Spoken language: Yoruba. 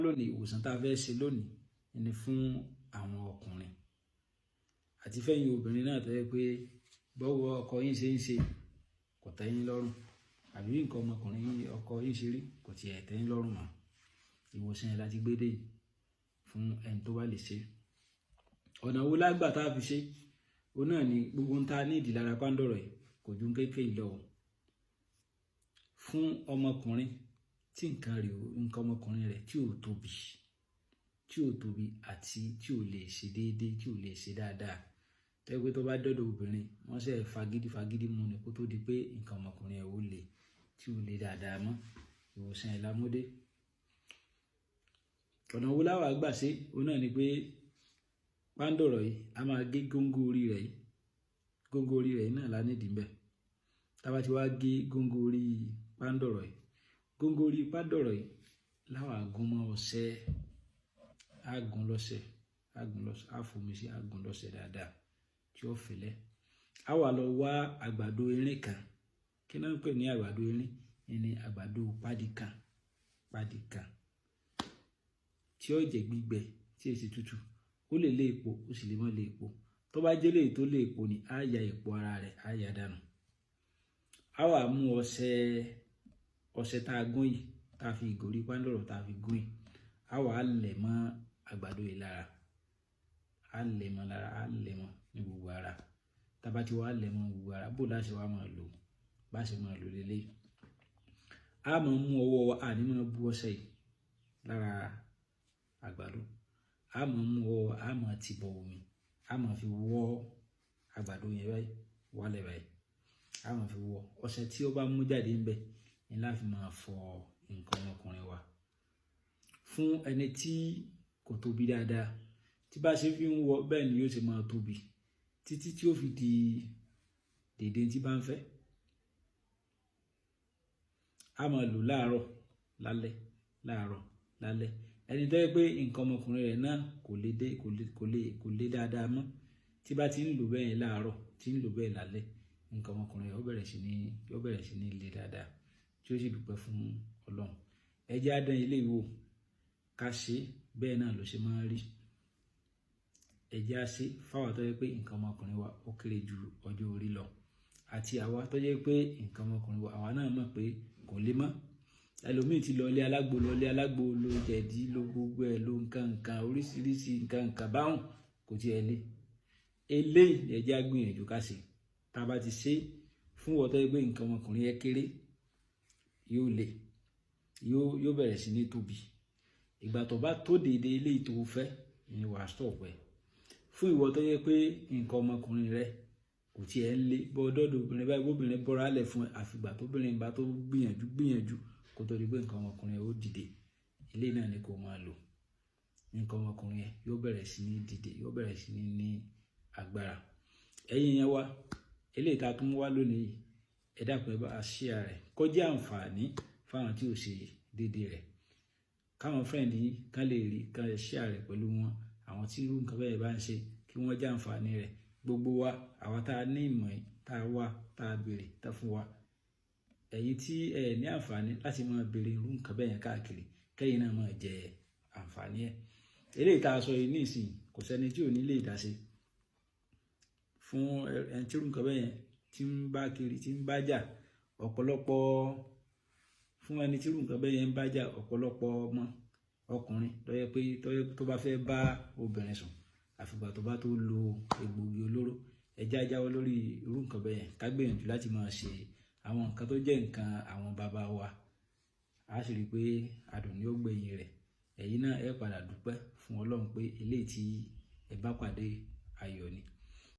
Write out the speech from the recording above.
Lónìí ìwòsàn tá a fẹ́ ṣe lónìí ni fún àwọn ọkùnrin àti fẹ́yìn obìnrin náà tó yẹ pé bọ́wọ́ ọkọ yín ṣe ń ṣe kò tẹ́ yín lọ́rùn àbí nǹkan ọmọkùnrin ọkọ yín ṣe rí kò tiẹ̀ tẹ́ yín lọ́rùn mọ́. Ìwòsàn yẹn láti gbé dé fún ẹni tó bá lè ṣe. Ọ̀nà wo lágbà tá a fi ṣe? Ó náà ni gbogbo ń ta ní ìdí lára Pandoro yìí kò ju kékeré lọ fún ọmọkùnrin tí nǹkan ọmọkùnrin rẹ̀ tí ò tóbi àti tí ò lè ṣe déédéé, tí ò lè ṣe dáadáa. Tẹ́ pé tó bá dọ́dọ̀ obìnrin wọ́n ṣe fagídí mú ni kó tó di pé nǹkan ọmọkùnrin ẹ̀ ó lè tí ò lè dáadáa mọ́. Ìwòsàn ẹ̀ lámúdé. Ọ̀nà wo láwà gbà ṣe? Ó náà ni pé Pandoro yìí a máa gé góńgó orí rẹ̀ yìí. Góńgó orí rẹ̀ náà la nídìí ńbẹ̀. Tá bá ti wá gé góńgó orí Pandoro yìí. Góńgó orí Pandoro yìí láwà gún mọ́ ọṣẹ. Á gún lọ́ṣẹ, á fomi sí, á gún lọ́ṣẹ dáadáa tí ó fẹ́lẹ́. Á wà lọ wá àgbàdo erin kan. Kí náà ń pè ní àgbàdo erin? Ní àgbàdo pádi kan tí ó jẹ́ gbígbẹ tí èsì tútù. Ó lè lé epo, ó sì lè má lé epo. Tó bá jẹ́ léyìí tó lé epo ni á ya epo ara rẹ̀, á ya dànù. Á wà mú ọṣẹ tá a gún yìí, tá a fi ìgòrí Pandoro tá a fi gún yìí. Á wà lẹ̀ mọ́ àgbàdo yìí lára. Á lẹ̀ mọ́ lára, á lẹ̀ mọ́ ní gbogbo ara. Tá bá ti wá lẹ̀ mọ́ gbogbo ara, bó láṣẹ wá máa lò, bá ṣe máa lò lélẹ̀. Á máa mú ọwọ́ wa, àní máa bú ọṣẹ yìí lára àgbàdo. Á máa mú ọwọ́, á máa ti bọ omi. Á máa fi wọ́ àgbàdo yẹn báyìí, wálẹ̀ báyìí. Á máa fi wọ́. Ọṣẹ tí ó bá mú jáde ńbẹ̀ ni láti máa fọ nǹkan ọmọkùnrin wa. Fún ẹni tí kò tóbi dáadáa, tí bá ṣe fi ń wọ bẹ́ẹ̀ ni yóò ṣe máa tóbi títí tí ó fi di dèdè tí bá ń fẹ́. Á máa lò láàárọ̀, lálẹ́. Ẹni tó yẹ pé nǹkan ọmọkùnrin rẹ̀ náà kò lè dáadáa mọ́. Tí bá ti ń lò bẹ́ẹ̀ láàárọ̀, tí ń lò bẹ́ẹ̀ lálẹ́, nǹkan ọmọkùnrin rẹ̀ yóò bẹ̀rẹ̀ sí ní lè dáadáa tí ó sì dúpẹ́ fún Ọlọ́run. Ẹ jẹ́ á dán ilé ìwò ká ṣe bẹ́ẹ̀ náà ló ṣe máa rí. Ẹ jẹ́ á ṣe fáwọn tó yẹ pé nǹkan ọmọkùnrin wa ó kéré ju ọjọ́ orí lọ àti àwa tó yẹ pé nǹkan ọmọkùnrin wa àwa náà mọ̀ pé kò lè mọ́. Ẹlòmíì ti lọ ilé alágbo ló jẹ̀dí ló gbogbo ẹ̀ ló nǹkan oríṣiríṣi nǹkan báhùn kò tiẹ̀ lé. Eléyìí ẹ jẹ́ á gbìyànjú ká ṣe. Tá bá ti ṣe fún wọ́n tó yẹ pé nǹkan ọmọkùnrin yẹn kéré yóò bẹ̀rẹ̀ sí ní tóbi. Ìgbà tó bá tó dèdè eléyìí tó fẹ́ ni wàá stop ẹ̀. Fún ìwọ tó yẹ pé nǹkan ọmọkùnrin rẹ kò tiẹ̀ lé bọ́ dọ́dọ̀ obìnrin báyìí, obìnrin bọ́ra lẹ̀ fún ẹ àfìgbà tó obìnrin bá tó gbìyànjú kó tó di pé nǹkan ọmọkùnrin ó dìde. Eléyìí náà ni kó máa lò. Nǹkan ọmọkùnrin yẹn yóò bẹ̀rẹ̀ sí ní dìde, yóò bẹ̀rẹ̀ sí ní agbára. Ẹ̀yin yẹn wá, eléyìí tá a tún wá lónìí, ẹ dákun ẹ bá a share rẹ̀ kó jẹ́ àǹfààní fáwọn tí ò ṣe déédéé rẹ̀. Káwọn friend yín kán lè rí, kán lè share rẹ̀ pẹ̀lú wọn. Àwọn tí irú nǹkan bẹ́ẹ̀ bá ń ṣe kí wọ́n jẹ́ àǹfààní rẹ̀. Gbogbo wa, àwa tá a ní ìmọ̀ yìí, tá a wá, tá a béèrè, tá fún wa. Ẹ̀yin tí ẹ ní àǹfààní láti máa béèrè irú nǹkan bẹ́ẹ̀ yẹn káàkiri, kẹ́yìn náà máa jẹ àǹfààní ẹ̀. Eléyìí tá a sọ yìí nísìnyí kò sẹ́ni tí ò ní lè dá sí. Fún ẹni tí irú nǹkan bẹ́ẹ̀ yẹn tí ń bá kiri, tí ń bá jà, fún ẹni tí irú nǹkan bẹ́ẹ̀ yẹn ń bá jà, ọ̀pọ̀lọpọ̀ ọmọ ọkùnrin tó bá fẹ́ bá obìnrin sùn àfìgbà tó bá tó lo egbògi olóró. Ẹ jẹ́ á jáwọ́ lórí irú nǹkan bẹ́ẹ̀ yẹn ká gbìyànjú láti máa ṣe àwọn nǹkan tó jẹ́ nǹkan àwọn bàbá wa. A sì rí pé adùn ni ó gbẹ̀yìn rẹ̀. Ẹ̀yin náà ẹ padà dúpẹ́ fún Ọlọ́run pé eléyìí tí ẹ bá pàdé ayọ̀ ni.